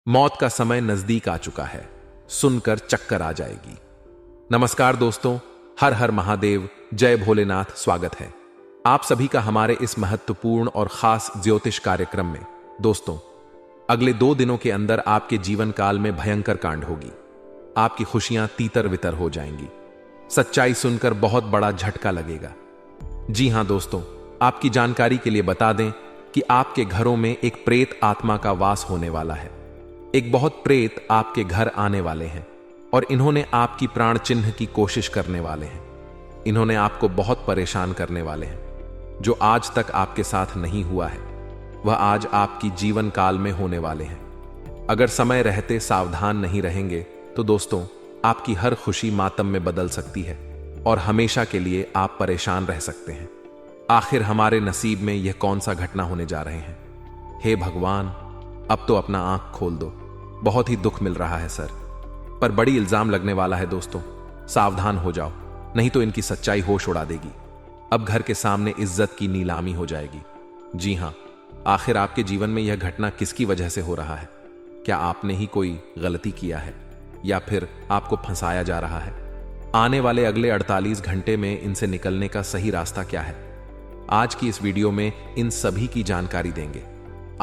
मौत का समय नजदीक आ चुका है, सुनकर चक्कर आ जाएगी। नमस्कार दोस्तों, हर हर महादेव, जय भोलेनाथ। स्वागत है आप सभी का हमारे इस महत्वपूर्ण और खास ज्योतिष कार्यक्रम में। दोस्तों, अगले 2 दिनों के अंदर आपके जीवन काल में भयंकर कांड होगी। आपकी खुशियां तीतर वितर हो जाएंगी। सच्चाई सुनकर बहुत बड़ा झटका लगेगा। जी हां दोस्तों, आपकी जानकारी के लिए बता दें कि आपके घरों में एक प्रेत आत्मा का वास होने वाला है। एक बहुत प्रेत आपके घर आने वाले हैं और इन्होंने आपकी प्राण चिन्ह की कोशिश करने वाले हैं। इन्होंने आपको बहुत परेशान करने वाले हैं। जो आज तक आपके साथ नहीं हुआ है वह आज आपकी जीवन काल में होने वाले हैं। अगर समय रहते सावधान नहीं रहेंगे तो दोस्तों, आपकी हर खुशी मातम में बदल सकती है और हमेशा के लिए आप परेशान रह सकते हैं। आखिर हमारे नसीब में यह कौन सा घटना होने जा रहे हैं? हे भगवान, अब तो अपना आंख खोल दो। बहुत ही दुख मिल रहा है सर, पर बड़ी इल्जाम लगने वाला है दोस्तों। सावधान हो जाओ, नहीं तो इनकी सच्चाई होश उड़ा देगी। अब घर के सामने इज्जत की नीलामी हो जाएगी। जी हां, आखिर आपके जीवन में यह घटना किसकी वजह से हो रहा है? क्या आपने ही कोई गलती किया है या फिर आपको फंसाया जा रहा है? आने वाले अगले 48 घंटे में इनसे निकलने का सही रास्ता क्या है? आज की इस वीडियो में इन सभी की जानकारी देंगे।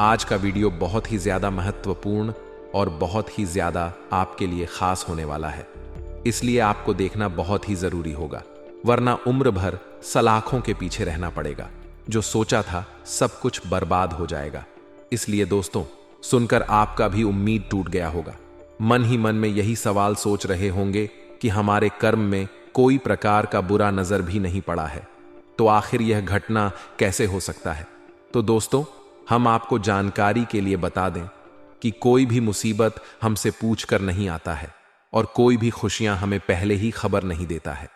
आज का वीडियो बहुत ही ज्यादा महत्वपूर्ण और बहुत ही ज्यादा आपके लिए खास होने वाला है, इसलिए आपको देखना बहुत ही जरूरी होगा, वरना उम्र भर सलाखों के पीछे रहना पड़ेगा। जो सोचा था सब कुछ बर्बाद हो जाएगा। इसलिए दोस्तों, सुनकर आपका भी उम्मीद टूट गया होगा। मन ही मन में यही सवाल सोच रहे होंगे कि हमारे कर्म में कोई प्रकार का बुरा नजर भी नहीं पड़ा है, तो आखिर यह घटना कैसे हो सकता है? तो दोस्तों, हम आपको जानकारी के लिए बता दें कि कोई भी मुसीबत हमसे पूछकर नहीं आता है और कोई भी खुशियां हमें पहले ही खबर नहीं देता है,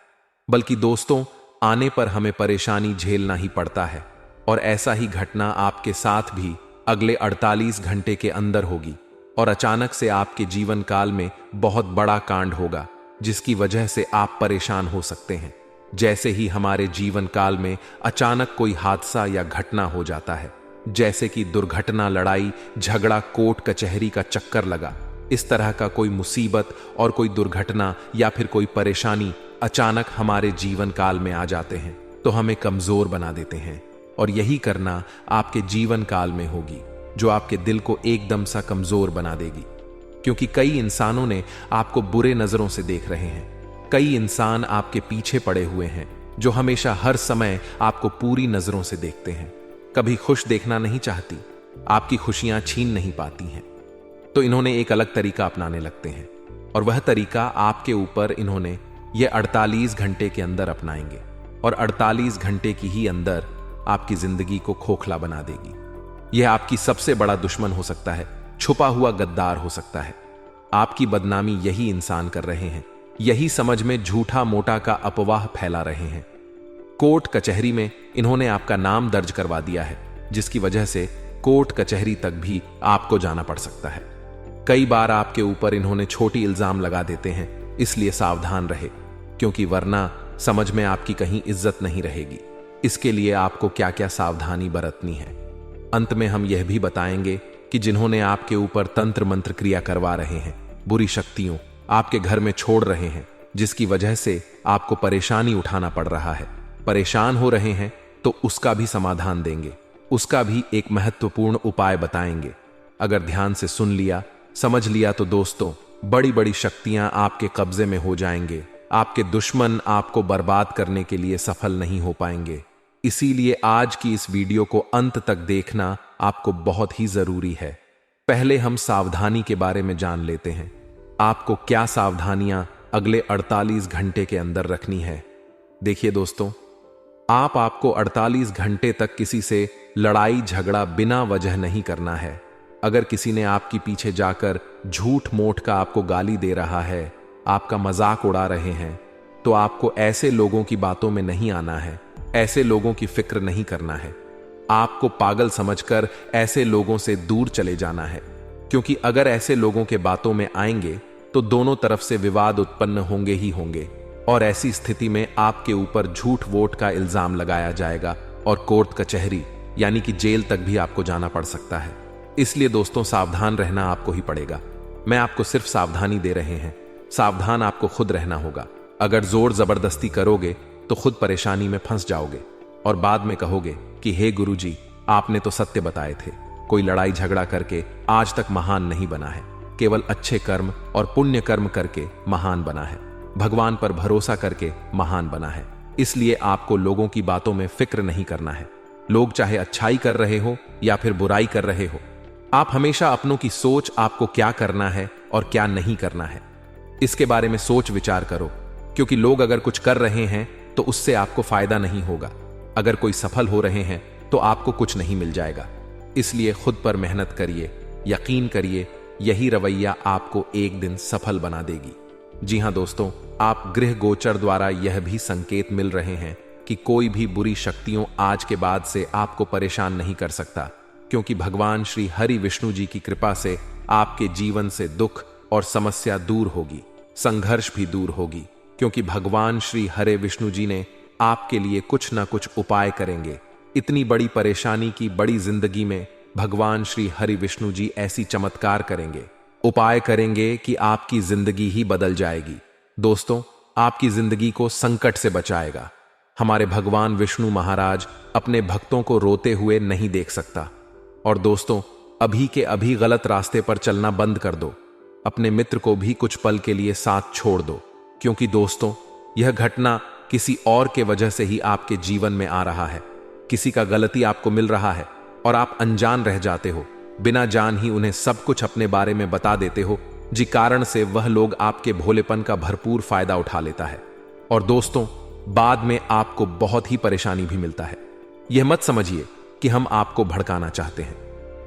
बल्कि दोस्तों, आने पर हमें परेशानी झेलना ही पड़ता है। और ऐसा ही घटना आपके साथ भी अगले 48 घंटे के अंदर होगी और अचानक से आपके जीवन काल में बहुत बड़ा कांड होगा, जिसकी वजह से आप परेशान हो सकते हैं। जैसे ही हमारे जीवन काल में अचानक कोई हादसा या घटना हो जाता है, जैसे कि दुर्घटना, लड़ाई झगड़ा, कोर्ट कचहरी का चक्कर लगा, इस तरह का कोई मुसीबत और कोई दुर्घटना या फिर कोई परेशानी अचानक हमारे जीवन काल में आ जाते हैं तो हमें कमजोर बना देते हैं। और यही करना आपके जीवन काल में होगी, जो आपके दिल को एकदम सा कमजोर बना देगी। क्योंकि कई इंसानों ने आपको बुरे नजरों से देख रहे हैं। कई इंसान आपके पीछे पड़े हुए हैं जो हमेशा हर समय आपको पूरी नजरों से देखते हैं। कभी खुश देखना नहीं चाहती, आपकी खुशियां छीन नहीं पाती हैं, तो इन्होंने एक अलग तरीका अपनाने लगते हैं और वह तरीका आपके ऊपर इन्होंने ये 48 घंटे के अंदर अपनाएंगे और 48 घंटे की ही अंदर आपकी जिंदगी को खोखला बना देगी। यह आपकी सबसे बड़ा दुश्मन हो सकता है, छुपा हुआ गद्दार हो सकता है। आपकी बदनामी यही इंसान कर रहे हैं, यही समझ में झूठा मोटा का अपवाह फैला रहे हैं। कोर्ट कचहरी में इन्होंने आपका नाम दर्ज करवा दिया है, जिसकी वजह से कोर्ट कचहरी तक भी आपको जाना पड़ सकता है। कई बार आपके ऊपर इन्होंने छोटी इल्जाम लगा देते हैं, इसलिए सावधान रहे, क्योंकि वरना समझ में आपकी कहीं इज्जत नहीं रहेगी। इसके लिए आपको क्या क्या सावधानी बरतनी है, अंत में हम यह भी बताएंगे कि जिन्होंने आपके ऊपर तंत्र मंत्र क्रिया करवा रहे हैं, बुरी शक्तियों आपके घर में छोड़ रहे हैं, जिसकी वजह से आपको परेशानी उठाना पड़ रहा है, परेशान हो रहे हैं, तो उसका भी समाधान देंगे, उसका भी एक महत्वपूर्ण उपाय बताएंगे। अगर ध्यान से सुन लिया, समझ लिया तो दोस्तों, बड़ी बड़ी शक्तियां आपके कब्जे में हो जाएंगे। आपके दुश्मन आपको बर्बाद करने के लिए सफल नहीं हो पाएंगे। इसीलिए आज की इस वीडियो को अंत तक देखना आपको बहुत ही जरूरी है। पहले हम सावधानी के बारे में जान लेते हैं। आपको क्या सावधानियां अगले 48 घंटे के अंदर रखनी है? देखिए दोस्तों, आपको 48 घंटे तक किसी से लड़ाई झगड़ा बिना वजह नहीं करना है। अगर किसी ने आपके पीछे जाकर झूठ मोट का आपको गाली दे रहा है, आपका मजाक उड़ा रहे हैं, तो आपको ऐसे लोगों की बातों में नहीं आना है, ऐसे लोगों की फिक्र नहीं करना है। आपको पागल समझकर ऐसे लोगों से दूर चले जाना है, क्योंकि अगर ऐसे लोगों के बातों में आएंगे तो दोनों तरफ से विवाद उत्पन्न होंगे ही होंगे और ऐसी स्थिति में आपके ऊपर झूठ वोट का इल्जाम लगाया जाएगा और कोर्ट कचहरी यानी कि जेल तक भी आपको जाना पड़ सकता है। इसलिए दोस्तों सावधान रहना आपको ही पड़ेगा। मैं आपको सिर्फ सावधानी दे रहे हैं, सावधान आपको खुद रहना होगा। अगर जोर जबरदस्ती करोगे तो खुद परेशानी में फंस जाओगे और बाद में कहोगे कि हे गुरुजी, आपने तो सत्य बताए थे। कोई लड़ाई झगड़ा करके आज तक महान नहीं बना है, केवल अच्छे कर्म और पुण्य कर्म करके महान बना है, भगवान पर भरोसा करके महान बना है। इसलिए आपको लोगों की बातों में फिक्र नहीं करना है। लोग चाहे अच्छाई कर रहे हो या फिर बुराई कर रहे हो, आप हमेशा अपनों की सोच आपको क्या करना है और क्या नहीं करना है, इसके बारे में सोच विचार करो। क्योंकि लोग अगर कुछ कर रहे हैं तो उससे आपको फायदा नहीं होगा। अगर कोई सफल हो रहे हैं तो आपको कुछ नहीं मिल जाएगा। इसलिए खुद पर मेहनत करिए, यकीन करिए, यही रवैया आपको एक दिन सफल बना देगी। जी हां दोस्तों, आप गृह गोचर द्वारा यह भी संकेत मिल रहे हैं कि कोई भी बुरी शक्तियों आज के बाद से आपको परेशान नहीं कर सकता, क्योंकि भगवान श्री हरि विष्णु जी की कृपा से आपके जीवन से दुख और समस्या दूर होगी, संघर्ष भी दूर होगी, क्योंकि भगवान श्री हरे विष्णु जी ने आपके लिए कुछ ना कुछ उपाय करेंगे। इतनी बड़ी परेशानी की बड़ी जिंदगी में भगवान श्री हरि विष्णु जी ऐसी चमत्कार करेंगे, उपाय करेंगे कि आपकी जिंदगी ही बदल जाएगी। दोस्तों, आपकी जिंदगी को संकट से बचाएगा। हमारे भगवान विष्णु महाराज अपने भक्तों को रोते हुए नहीं देख सकता। और दोस्तों, अभी के अभी गलत रास्ते पर चलना बंद कर दो। अपने मित्र को भी कुछ पल के लिए साथ छोड़ दो, क्योंकि दोस्तों यह घटना किसी और के वजह से ही आपके जीवन में आ रहा है। किसी का गलती आपको मिल रहा है और आप अनजान रह जाते हो, बिना जान ही उन्हें सब कुछ अपने बारे में बता देते हो, जी कारण से वह लोग आपके भोलेपन का भरपूर फायदा उठा लेता है। और दोस्तों, बाद में आपको बहुत ही परेशानी भी मिलता है। यह मत समझिए कि हम आपको भड़काना चाहते हैं,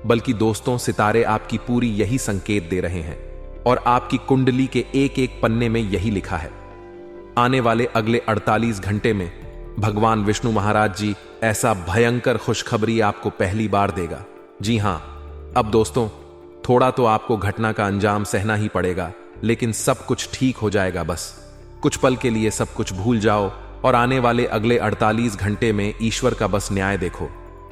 बल्कि दोस्तों सितारे आपकी पूरी यही संकेत दे रहे हैं और आपकी कुंडली के एक एक पन्ने में यही लिखा है। आने वाले अगले 48 घंटे में भगवान विष्णु महाराज जी ऐसा भयंकर खुशखबरी आपको पहली बार देगा। जी हां, अब दोस्तों थोड़ा तो आपको घटना का अंजाम सहना ही पड़ेगा, लेकिन सब कुछ ठीक हो जाएगा। बस कुछ पल के लिए सब कुछ भूल जाओ और आने वाले अगले 48 घंटे में ईश्वर का बस न्याय देखो।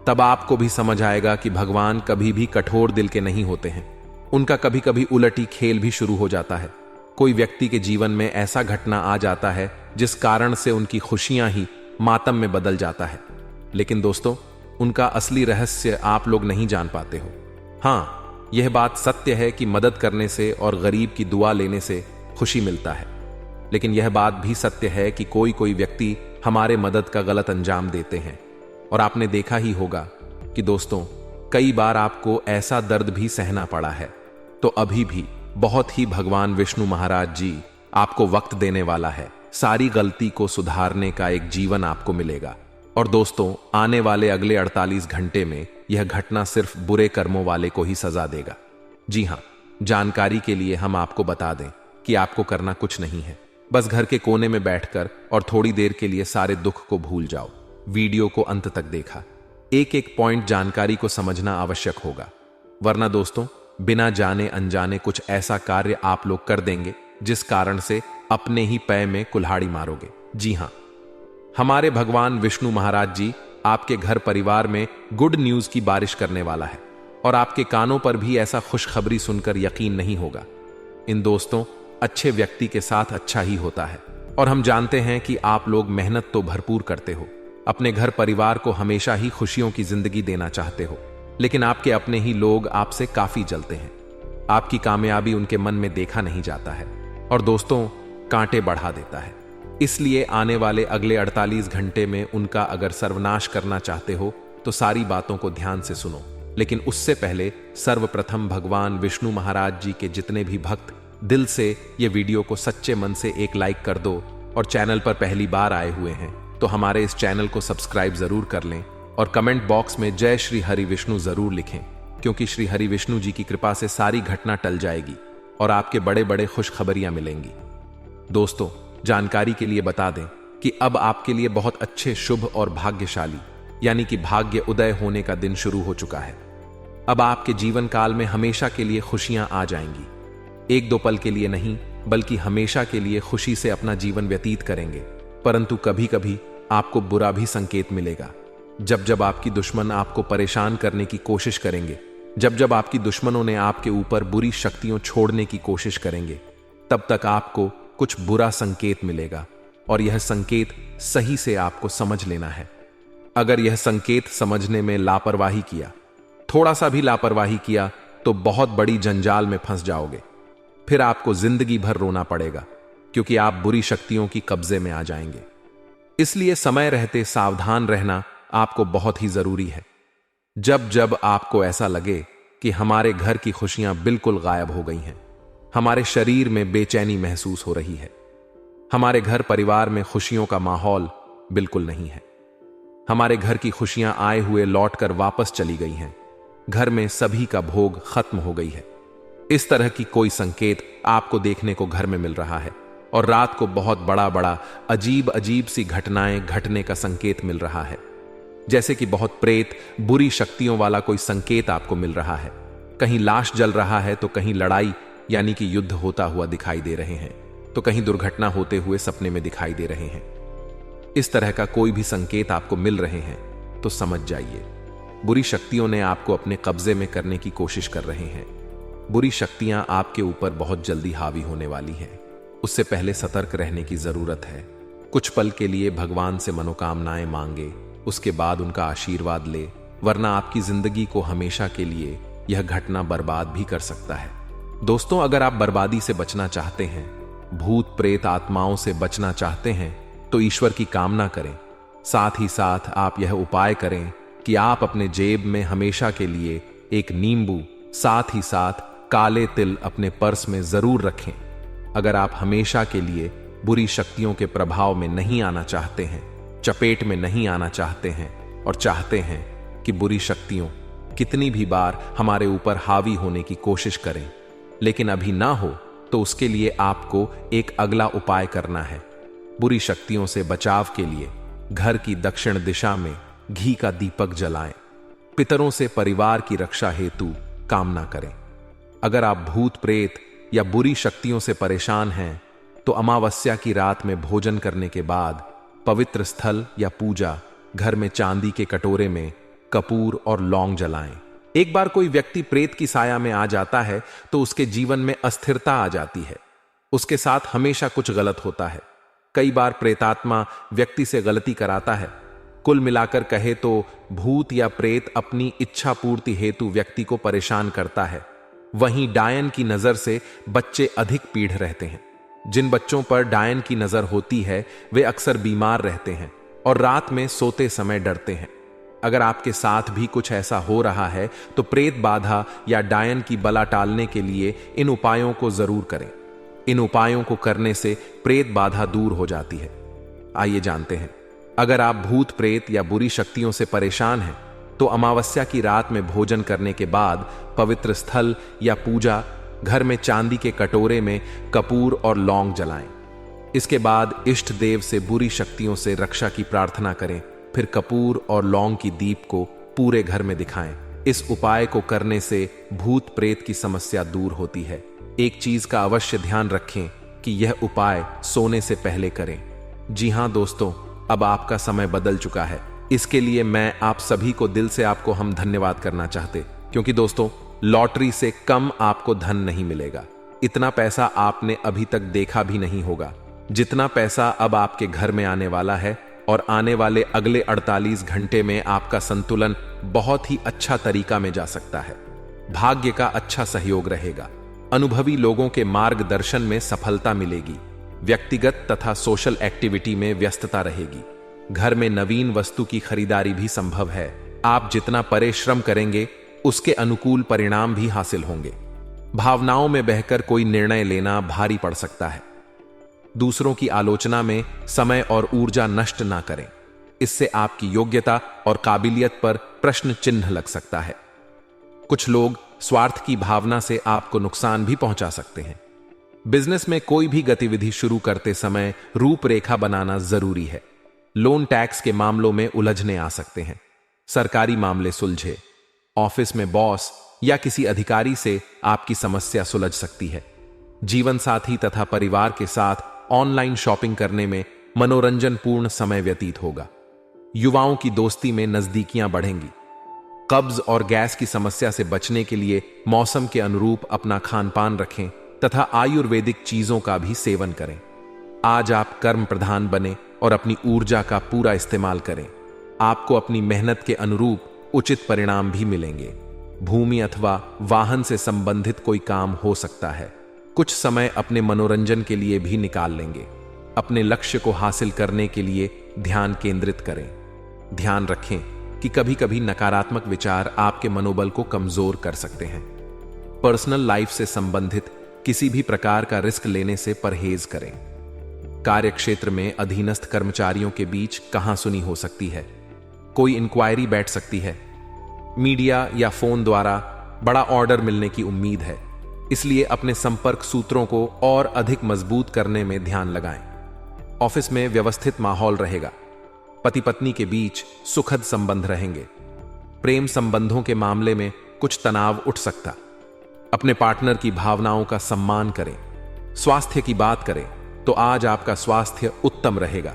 तब आपको भी समझ आएगा कि भगवान कभी भी कठोर दिल के नहीं होते हैं। उनका कभी कभी उलटी खेल भी शुरू हो जाता है। कोई व्यक्ति के जीवन में ऐसा घटना आ जाता है जिस कारण से उनकी खुशियां ही मातम में बदल जाता है, लेकिन दोस्तों उनका असली रहस्य आप लोग नहीं जान पाते हो। हां, यह बात सत्य है कि मदद करने से और गरीब की दुआ लेने से खुशी मिलता है, लेकिन यह बात भी सत्य है कि कोई कोई व्यक्ति हमारे मदद का गलत अंजाम देते हैं। और आपने देखा ही होगा कि दोस्तों कई बार आपको ऐसा दर्द भी सहना पड़ा है। तो अभी भी बहुत ही भगवान विष्णु महाराज जी आपको वक्त देने वाला है। सारी गलती को सुधारने का एक जीवन आपको मिलेगा। और दोस्तों, आने वाले अगले 48 घंटे में यह घटना सिर्फ बुरे कर्मों वाले को ही सजा देगा। जी हां, जानकारी के लिए हम आपको बता दें कि आपको करना कुछ नहीं है। बस घर के कोने में बैठकर और थोड़ी देर के लिए सारे दुख को भूल जाओ। वीडियो को अंत तक देखा, एक एक पॉइंट जानकारी को समझना आवश्यक होगा, वरना दोस्तों बिना जाने अनजाने कुछ ऐसा कार्य आप लोग कर देंगे जिस कारण से अपने ही पैर में कुल्हाड़ी मारोगे। जी हां, हमारे भगवान विष्णु महाराज जी आपके घर परिवार में गुड न्यूज की बारिश करने वाला है और आपके कानों पर भी ऐसा खुशखबरी सुनकर यकीन नहीं होगा। इन दोस्तों, अच्छे व्यक्ति के साथ अच्छा ही होता है और हम जानते हैं कि आप लोग मेहनत तो भरपूर करते हो, अपने घर परिवार को हमेशा ही खुशियों की जिंदगी देना चाहते हो, लेकिन आपके अपने ही लोग आपसे काफी जलते हैं। आपकी कामयाबी उनके मन में देखा नहीं जाता है और दोस्तों कांटे बढ़ा देता है। इसलिए आने वाले अगले 48 घंटे में उनका अगर सर्वनाश करना चाहते हो तो सारी बातों को ध्यान से सुनो, लेकिन उससे पहले सर्वप्रथम भगवान विष्णु महाराज जी के जितने भी भक्त दिल से ये वीडियो को सच्चे मन से एक लाइक कर दो और चैनल पर पहली बार आए हुए हैं तो हमारे इस चैनल को सब्सक्राइब जरूर कर लें और कमेंट बॉक्स में जय श्री हरि विष्णु जरूर लिखें, क्योंकि श्री हरि विष्णु जी की कृपा से सारी घटना टल जाएगी और आपके बड़े बड़े खुशखबरियां मिलेंगी। दोस्तों, जानकारी के लिए बता दें कि अब आपके लिए बहुत अच्छे, शुभ और भाग्यशाली यानी कि भाग्य उदय होने का दिन शुरू हो चुका है। अब आपके जीवन काल में हमेशा के लिए खुशियां आ जाएंगी। एक दो पल के लिए नहीं, बल्कि हमेशा के लिए खुशी से अपना जीवन व्यतीत करेंगे। परंतु कभी कभी आपको बुरा भी संकेत मिलेगा। जब जब आपकी दुश्मन आपको परेशान करने की कोशिश करेंगे जब जब आपकी दुश्मनों ने आपके ऊपर बुरी शक्तियों छोड़ने की कोशिश करेंगे, तब तक आपको कुछ बुरा संकेत मिलेगा और यह संकेत सही से आपको समझ लेना है। अगर यह संकेत समझने में लापरवाही किया, थोड़ा सा भी लापरवाही किया, तो बहुत बड़ी जंजाल में फंस जाओगे। फिर आपको जिंदगी भर रोना पड़ेगा, क्योंकि आप बुरी शक्तियों की कब्जे में आ जाएंगे। इसलिए समय रहते सावधान रहना आपको बहुत ही जरूरी है। जब जब आपको ऐसा लगे कि हमारे घर की खुशियां बिल्कुल गायब हो गई हैं, हमारे शरीर में बेचैनी महसूस हो रही है, हमारे घर परिवार में खुशियों का माहौल बिल्कुल नहीं है, हमारे घर की खुशियां आए हुए लौटकर वापस चली गई हैं, घर में सभी का भोग खत्म हो गई है, इस तरह की कोई संकेत आपको देखने को घर में मिल रहा है और रात को बहुत बड़ा बड़ा अजीब अजीब सी घटनाएं घटने का संकेत मिल रहा है, जैसे कि बहुत प्रेत बुरी शक्तियों वाला कोई संकेत आपको मिल रहा है, कहीं लाश जल रहा है तो कहीं लड़ाई यानी कि युद्ध होता हुआ दिखाई दे रहे हैं, तो कहीं दुर्घटना होते हुए सपने में दिखाई दे रहे हैं। इस तरह का कोई भी संकेत आपको मिल रहे हैं तो समझ जाइए बुरी शक्तियों ने आपको अपने कब्जे में करने की कोशिश कर रहे हैं। बुरी शक्तियां आपके ऊपर बहुत जल्दी हावी होने वाली हैं। उससे पहले सतर्क रहने की जरूरत है। कुछ पल के लिए भगवान से मनोकामनाएं मांगे, उसके बाद उनका आशीर्वाद ले, वरना आपकी जिंदगी को हमेशा के लिए यह घटना बर्बाद भी कर सकता है। दोस्तों, अगर आप बर्बादी से बचना चाहते हैं, भूत प्रेत आत्माओं से बचना चाहते हैं, तो ईश्वर की कामना करें। साथ ही साथ आप यह उपाय करें कि आप अपने जेब में हमेशा के लिए एक नींबू, साथ ही साथ काले तिल अपने पर्स में जरूर रखें। अगर आप हमेशा के लिए बुरी शक्तियों के प्रभाव में नहीं आना चाहते हैं, चपेट में नहीं आना चाहते हैं और चाहते हैं कि बुरी शक्तियों कितनी भी बार हमारे ऊपर हावी होने की कोशिश करें लेकिन अभी ना हो, तो उसके लिए आपको एक अगला उपाय करना है। बुरी शक्तियों से बचाव के लिए घर की दक्षिण दिशा में घी का दीपक जलाएं। पितरों से परिवार की रक्षा हेतु कामना करें। अगर आप भूत प्रेत या बुरी शक्तियों से परेशान हैं, तो अमावस्या की रात में भोजन करने के बाद पवित्र स्थल या पूजा घर में चांदी के कटोरे में कपूर और लौंग जलाएं। एक बार कोई व्यक्ति प्रेत की साया में आ जाता है तो उसके जीवन में अस्थिरता आ जाती है। उसके साथ हमेशा कुछ गलत होता है। कई बार प्रेतात्मा व्यक्ति से गलती कराता है। कुल मिलाकर कहे तो भूत या प्रेत अपनी इच्छा पूर्ति हेतु व्यक्ति को परेशान करता है। वहीं डायन की नजर से बच्चे अधिक पीढ़ रहते हैं। जिन बच्चों पर डायन की नजर होती है वे अक्सर बीमार रहते हैं और रात में सोते समय डरते हैं। अगर आपके साथ भी कुछ ऐसा हो रहा है तो प्रेत बाधा या डायन की बला टालने के लिए इन उपायों को जरूर करें। इन उपायों को करने से प्रेत बाधा दूर हो जाती है। आइए जानते हैं। अगर आप भूत प्रेत या बुरी शक्तियों से परेशान हैं, तो अमावस्या की रात में भोजन करने के बाद पवित्र स्थल या पूजा घर में चांदी के कटोरे में कपूर और लौंग जलाएं। इसके बाद इष्ट देव से बुरी शक्तियों से रक्षा की प्रार्थना करें। फिर कपूर और लौंग की दीप को पूरे घर में दिखाएं। इस उपाय को करने से भूत प्रेत की समस्या दूर होती है। एक चीज का अवश्य ध्यान रखें कि यह उपाय सोने से पहले करें। जी हां दोस्तों, अब आपका समय बदल चुका है। इसके लिए मैं आप सभी को दिल से आपको हम धन्यवाद करना चाहते, क्योंकि दोस्तों लॉटरी से कम आपको धन नहीं मिलेगा। इतना पैसा आपने अभी तक देखा भी नहीं होगा जितना पैसा अब आपके घर में आने वाला है। और आने वाले अगले 48 घंटे में आपका संतुलन बहुत ही अच्छा तरीका में जा सकता है। भाग्य का अच्छा सहयोग रहेगा। अनुभवी लोगों के मार्गदर्शन में सफलता मिलेगी। व्यक्तिगत तथा सोशल एक्टिविटी में व्यस्तता रहेगी। घर में नवीन वस्तु की खरीदारी भी संभव है। आप जितना परिश्रम करेंगे उसके अनुकूल परिणाम भी हासिल होंगे। भावनाओं में बहकर कोई निर्णय लेना भारी पड़ सकता है। दूसरों की आलोचना में समय और ऊर्जा नष्ट ना करें। इससे आपकी योग्यता और काबिलियत पर प्रश्न चिन्ह लग सकता है। कुछ लोग स्वार्थ की भावना से आपको नुकसान भी पहुंचा सकते हैं। बिजनेस में कोई भी गतिविधि शुरू करते समय रूपरेखा बनाना जरूरी है। लोन टैक्स के मामलों में उलझने आ सकते हैं। सरकारी मामले सुलझे। ऑफिस में बॉस या किसी अधिकारी से आपकी समस्या सुलझ सकती है। जीवन साथी तथा परिवार के साथ ऑनलाइन शॉपिंग करने में मनोरंजन पूर्ण समय व्यतीत होगा। युवाओं की दोस्ती में नजदीकियां बढ़ेंगी। कब्ज और गैस की समस्या से बचने के लिए मौसम के अनुरूप अपना खान पान रखें तथा आयुर्वेदिक चीजों का भी सेवन करें। आज आप कर्म प्रधान बने और अपनी ऊर्जा का पूरा इस्तेमाल करें। आपको अपनी मेहनत के अनुरूप उचित परिणाम भी मिलेंगे। भूमि अथवा वाहन से संबंधित कोई काम हो सकता है। कुछ समय अपने मनोरंजन के लिए भी निकाल लेंगे। अपने लक्ष्य को हासिल करने के लिए ध्यान केंद्रित करें। ध्यान रखें कि कभी कभी नकारात्मक विचार आपके मनोबल को कमजोर कर सकते हैं। पर्सनल लाइफ से संबंधित किसी भी प्रकार का रिस्क लेने से परहेज करें। कार्यक्षेत्र में अधीनस्थ कर्मचारियों के बीच कहासुनी हो सकती है। कोई इंक्वायरी बैठ सकती है। मीडिया या फोन द्वारा बड़ा ऑर्डर मिलने की उम्मीद है, इसलिए अपने संपर्क सूत्रों को और अधिक मजबूत करने में ध्यान लगाएं। ऑफिस में व्यवस्थित माहौल रहेगा। पति पत्नी के बीच सुखद संबंध रहेंगे। प्रेम संबंधों के मामले में कुछ तनाव उठ सकता। अपने पार्टनर की भावनाओं का सम्मान करें। स्वास्थ्य की बात करें तो आज आपका स्वास्थ्य उत्तम रहेगा,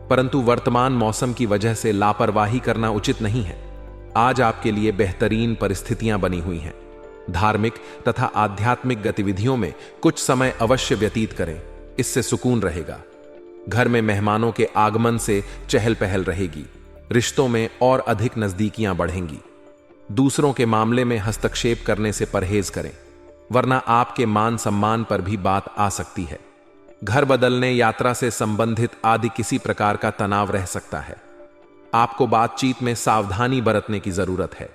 परंतु वर्तमान मौसम की वजह से लापरवाही करना उचित नहीं है। आज आपके लिए बेहतरीन परिस्थितियां बनी हुई हैं। धार्मिक तथा आध्यात्मिक गतिविधियों में कुछ समय अवश्य व्यतीत करें, इससे सुकून रहेगा। घर में मेहमानों के आगमन से चहल पहल रहेगी। रिश्तों में और अधिक नजदीकियां बढ़ेंगी। दूसरों के मामले में हस्तक्षेप करने से परहेज करें, वरना आपके मान सम्मान पर भी बात आ सकती है। घर बदलने, यात्रा से संबंधित आदि किसी प्रकार का तनाव रह सकता है। आपको बातचीत में सावधानी बरतने की जरूरत है।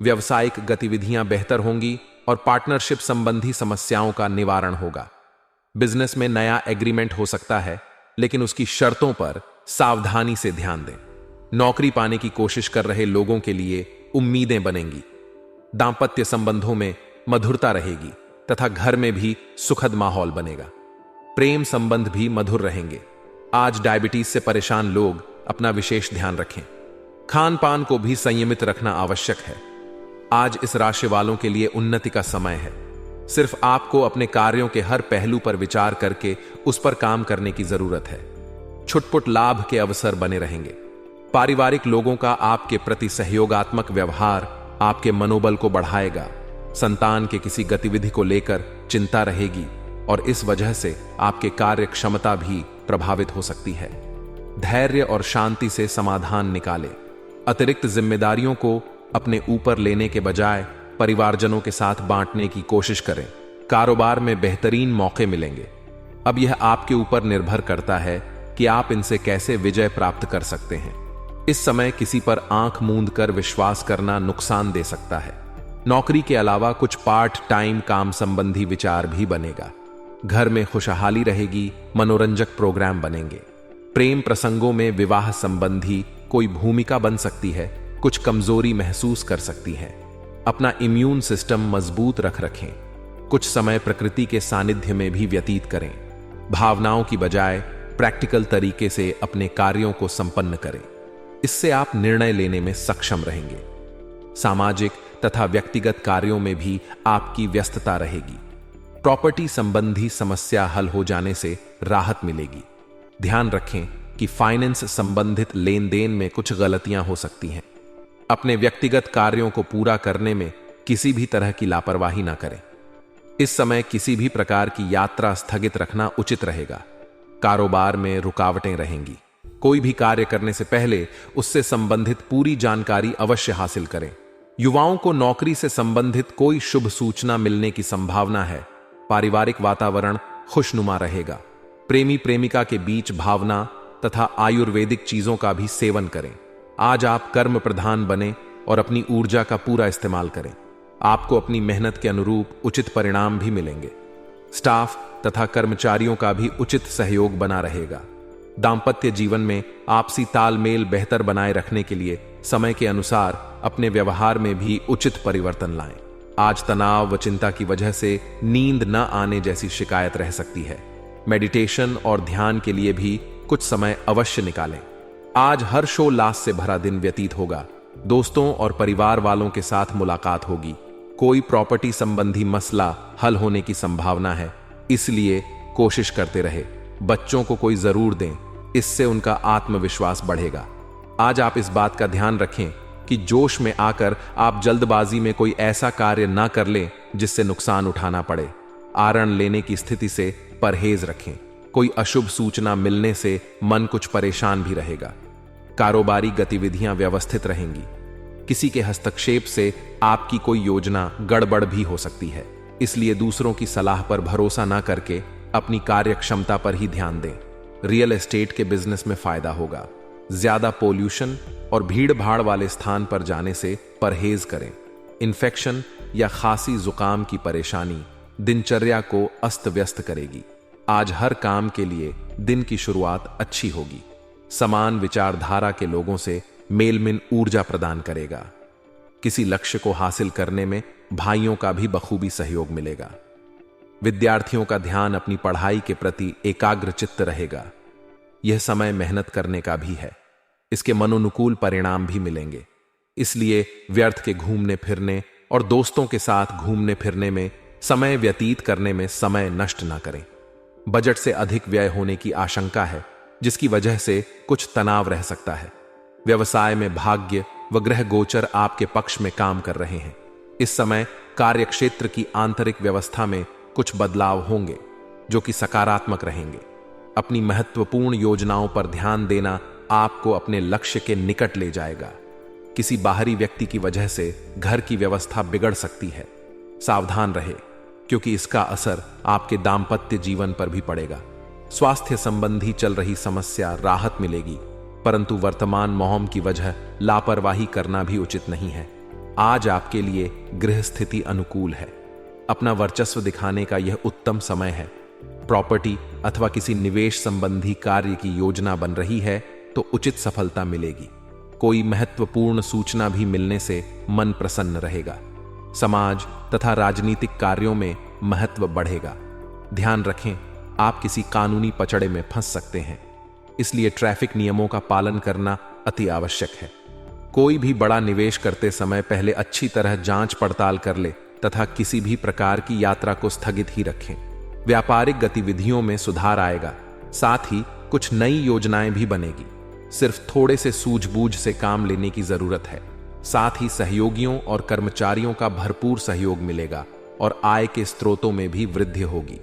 व्यावसायिक गतिविधियां बेहतर होंगी और पार्टनरशिप संबंधी समस्याओं का निवारण होगा। बिजनेस में नया एग्रीमेंट हो सकता है, लेकिन उसकी शर्तों पर सावधानी से ध्यान दें। नौकरी पाने की कोशिश कर रहे लोगों के लिए उम्मीदें बनेंगी। दांपत्य संबंधों में मधुरता रहेगी तथा घर में भी सुखद माहौल बनेगा। प्रेम संबंध भी मधुर रहेंगे। आज डायबिटीज से परेशान लोग अपना विशेष ध्यान रखें। खान पान को भी संयमित रखना आवश्यक है। आज इस राशि वालों के लिए उन्नति का समय है। सिर्फ आपको अपने कार्यों के हर पहलू पर विचार करके उस पर काम करने की जरूरत है। छुटपुट लाभ के अवसर बने रहेंगे। पारिवारिक लोगों का आपके प्रति सहयोगात्मक व्यवहार आपके मनोबल को बढ़ाएगा। संतान के किसी गतिविधि को लेकर चिंता रहेगी और इस वजह से आपके कार्य क्षमता भी प्रभावित हो सकती है। धैर्य और शांति से समाधान निकालें। अतिरिक्त जिम्मेदारियों को अपने ऊपर लेने के बजाय परिवारजनों के साथ बांटने की कोशिश करें। कारोबार में बेहतरीन मौके मिलेंगे। अब यह आपके ऊपर निर्भर करता है कि आप इनसे कैसे विजय प्राप्त कर सकते हैं। इस समय किसी पर आंख मूंद कर विश्वास करना नुकसान दे सकता है। नौकरी के अलावा कुछ पार्ट टाइम काम संबंधी विचार भी बनेगा। घर में खुशहाली रहेगी। मनोरंजक प्रोग्राम बनेंगे। प्रेम प्रसंगों में विवाह संबंधी कोई भूमिका बन सकती है। कुछ कमजोरी महसूस कर सकती है। अपना इम्यून सिस्टम मजबूत रखें। कुछ समय प्रकृति के सानिध्य में भी व्यतीत करें। भावनाओं की बजाय प्रैक्टिकल तरीके से अपने कार्यों को संपन्न करें। इससे आप निर्णय लेने में सक्षम रहेंगे। सामाजिक तथा व्यक्तिगत कार्यों में भी आपकी व्यस्तता रहेगी। प्रॉपर्टी संबंधी समस्या हल हो जाने से राहत मिलेगी। ध्यान रखें कि फाइनेंस संबंधित लेन देन में कुछ गलतियां हो सकती हैं। अपने व्यक्तिगत कार्यों को पूरा करने में किसी भी तरह की लापरवाही ना करें। इस समय किसी भी प्रकार की यात्रा स्थगित रखना उचित रहेगा। कारोबार में रुकावटें रहेंगी। कोई भी कार्य करने से पहले उससे संबंधित पूरी जानकारी अवश्य हासिल करें। युवाओं को नौकरी से संबंधित कोई शुभ सूचना मिलने की संभावना है। पारिवारिक वातावरण खुशनुमा रहेगा। प्रेमी प्रेमिका के बीच भावना तथा आयुर्वेदिक चीजों का भी सेवन करें। आज आप कर्म प्रधान बने और अपनी ऊर्जा का पूरा इस्तेमाल करें। आपको अपनी मेहनत के अनुरूप उचित परिणाम भी मिलेंगे। स्टाफ तथा कर्मचारियों का भी उचित सहयोग बना रहेगा। दांपत्य जीवन में आपसी तालमेल बेहतर बनाए रखने के लिए समय के अनुसार अपने व्यवहार में भी उचित परिवर्तन लाएं। आज तनाव व चिंता की वजह से नींद न आने जैसी शिकायत रह सकती है। मेडिटेशन और ध्यान के लिए भी कुछ समय अवश्य निकालें। आज हर्षोल्लास से भरा दिन व्यतीत होगा। दोस्तों और परिवार वालों के साथ मुलाकात होगी। कोई प्रॉपर्टी संबंधी मसला हल होने की संभावना है, इसलिए कोशिश करते रहे। बच्चों को कोई जरूर दें, इससे उनका आत्मविश्वास बढ़ेगा। आज आप इस बात का ध्यान रखें कि जोश में आकर आप जल्दबाजी में कोई ऐसा कार्य ना कर लें जिससे नुकसान उठाना पड़े। आरण लेने की स्थिति से परहेज रखें। कोई अशुभ सूचना मिलने से मन कुछ परेशान भी रहेगा। कारोबारी गतिविधियां व्यवस्थित रहेंगी। किसी के हस्तक्षेप से आपकी कोई योजना गड़बड़ भी हो सकती है, इसलिए दूसरों की सलाह पर भरोसा ना करके अपनी कार्य क्षमता पर ही ध्यान दें। रियल एस्टेट के बिजनेस में फायदा होगा। ज्यादा पोल्यूशन और भीड़ भाड़ वाले स्थान पर जाने से परहेज करें। इन्फेक्शन या खांसी जुकाम की परेशानी दिनचर्या को अस्त व्यस्त करेगी। आज हर काम के लिए दिन की शुरुआत अच्छी होगी। समान विचारधारा के लोगों से मेलमिल ऊर्जा प्रदान करेगा। किसी लक्ष्य को हासिल करने में भाइयों का भी बखूबी सहयोग मिलेगा। विद्यार्थियों का ध्यान अपनी पढ़ाई के प्रति एकाग्रचित्त रहेगा। यह समय मेहनत करने का भी है। इसके मनोनुकूल परिणाम भी मिलेंगे, इसलिए व्यर्थ के घूमने फिरने और दोस्तों के साथ घूमने फिरने में समय व्यतीत करने में समय नष्ट ना करें। बजट से अधिक व्यय होने की आशंका है, जिसकी वजह से कुछ तनाव रह सकता है। व्यवसाय में भाग्य व ग्रह गोचर आपके पक्ष में काम कर रहे हैं। इस समय कार्यक्षेत्र की आंतरिक व्यवस्था में कुछ बदलाव होंगे जो कि सकारात्मक रहेंगे। अपनी महत्वपूर्ण योजनाओं पर ध्यान देना आपको अपने लक्ष्य के निकट ले जाएगा। किसी बाहरी व्यक्ति की वजह से घर की व्यवस्था बिगड़ सकती है। सावधान रहे, क्योंकि इसका असर आपके दांपत्य जीवन पर भी पड़ेगा। स्वास्थ्य संबंधी चल रही समस्या राहत मिलेगी, परंतु वर्तमान मौसम की वजह लापरवाही करना भी उचित नहीं है। आज आपके लिए गृह स्थिति अनुकूल है। अपना वर्चस्व दिखाने का यह उत्तम समय है। प्रॉपर्टी अथवा किसी निवेश संबंधी कार्य की योजना बन रही है तो उचित सफलता मिलेगी। कोई महत्वपूर्ण सूचना भी मिलने से मन प्रसन्न रहेगा। समाज तथा राजनीतिक कार्यों में महत्व बढ़ेगा। ध्यान रखें, आप किसी कानूनी पचड़े में फंस सकते हैं, इसलिए ट्रैफिक नियमों का पालन करना अति आवश्यक है। कोई भी बड़ा निवेश करते समय पहले अच्छी तरह जांच पड़ताल कर ले तथा किसी भी प्रकार की यात्रा को स्थगित ही रखें। व्यापारिक गतिविधियों में सुधार आएगा, साथ ही कुछ नई योजनाएं भी बनेगी। सिर्फ थोड़े से सूझबूझ से काम लेने की जरूरत है। साथ ही सहयोगियों और कर्मचारियों का भरपूर सहयोग मिलेगा और आय के स्रोतों में भी वृद्धि होगी।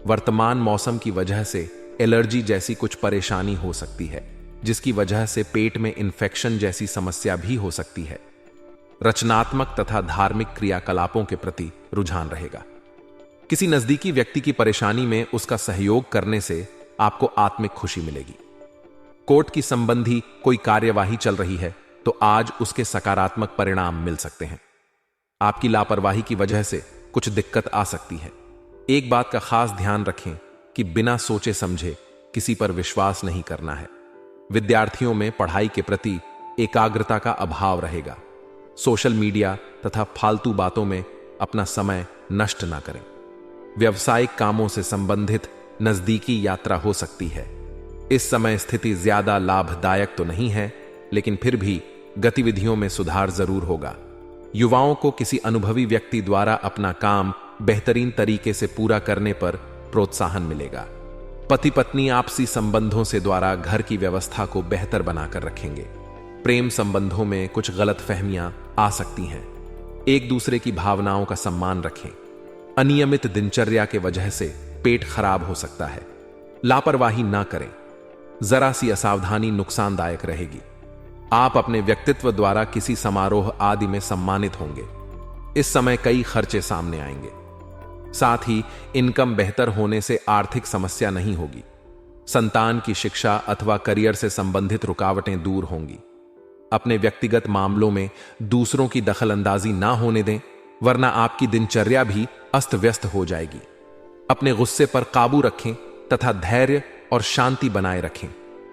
वर्तमान मौसम की वजह से एलर्जी जैसी कुछ परेशानी हो सकती है, जिसकी वजह से पेट में इन्फेक्शन जैसी समस्या भी हो सकती है। रचनात्मक तथा धार्मिक क्रियाकलापों के प्रति रुझान रहेगा। किसी नजदीकी व्यक्ति की परेशानी में उसका सहयोग करने से आपको आत्मिक खुशी मिलेगी। कोर्ट की संबंधी कोई कार्यवाही चल रही है तो आज उसके सकारात्मक परिणाम मिल सकते हैं। आपकी लापरवाही की वजह से कुछ दिक्कत आ सकती है। एक बात का खास ध्यान रखें कि बिना सोचे समझे किसी पर विश्वास नहीं करना है। विद्यार्थियों में पढ़ाई के प्रति एकाग्रता का अभाव रहेगा। सोशल मीडिया तथा फालतू बातों में अपना समय नष्ट ना करें। व्यावसायिक कामों से संबंधित नजदीकी यात्रा हो सकती है। इस समय स्थिति ज्यादा लाभदायक तो नहीं है, लेकिन फिर भी गतिविधियों में सुधार जरूर होगा। युवाओं को किसी अनुभवी व्यक्ति द्वारा अपना काम बेहतरीन तरीके से पूरा करने पर प्रोत्साहन मिलेगा। पति पत्नी आपसी संबंधों से द्वारा घर की व्यवस्था को बेहतर बनाकर रखेंगे। प्रेम संबंधों में कुछ गलतफहमियां आ सकती हैं। एक दूसरे की भावनाओं का सम्मान रखें। अनियमित दिनचर्या के वजह से पेट खराब हो सकता है। लापरवाही ना करें। जरा सी असावधानी नुकसानदायक रहेगी। आप अपने व्यक्तित्व द्वारा किसी समारोह आदि में सम्मानित होंगे। इस समय कई खर्चे सामने आएंगे। साथ ही इनकम बेहतर होने से आर्थिक समस्या नहीं होगी। संतान की शिक्षा अथवा करियर से संबंधित रुकावटें दूर होंगी। अपने व्यक्तिगत मामलों में दूसरों की दखलंदाजी ना होने दें, वरना आपकी दिनचर्या भी अस्त व्यस्त हो जाएगी। अपने गुस्से पर काबू रखें तथा धैर्य और शांति बनाए रखें।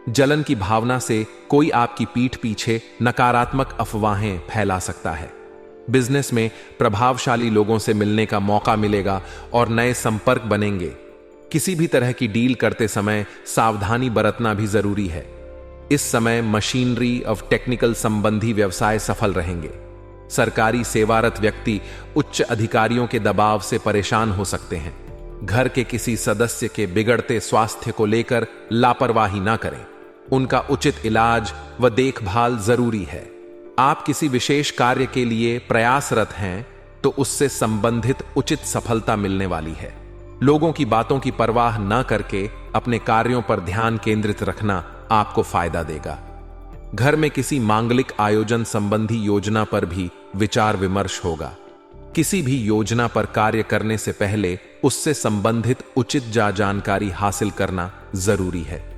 जलन की भावना से कोई आपकी पीठ पीछे नकारात्मक अफवाहें फैला सकता है। बिजनेस में प्रभावशाली लोगों से मिलने का मौका मिलेगा और नए संपर्क बनेंगे। किसी भी तरह की डील करते समय सावधानी बरतना भी जरूरी है। इस समय मशीनरी और टेक्निकल संबंधी व्यवसाय सफल रहेंगे। सरकारी सेवारत व्यक्ति उच्च अधिकारियों के दबाव से परेशान हो सकते हैं। घर के किसी सदस्य के बिगड़ते स्वास्थ्य को लेकर लापरवाही ना करें। उनका उचित इलाज व देखभाल जरूरी है। आप किसी विशेष कार्य के लिए प्रयासरत हैं तो उससे संबंधित उचित सफलता मिलने वाली है। लोगों की बातों की परवाह न करके अपने कार्यों पर ध्यान केंद्रित रखना आपको फायदा देगा। घर में किसी मांगलिक आयोजन संबंधी योजना पर भी विचार विमर्श होगा। किसी भी योजना पर कार्य करने से पहले उससे संबंधित उचित जानकारी हासिल करना जरूरी है।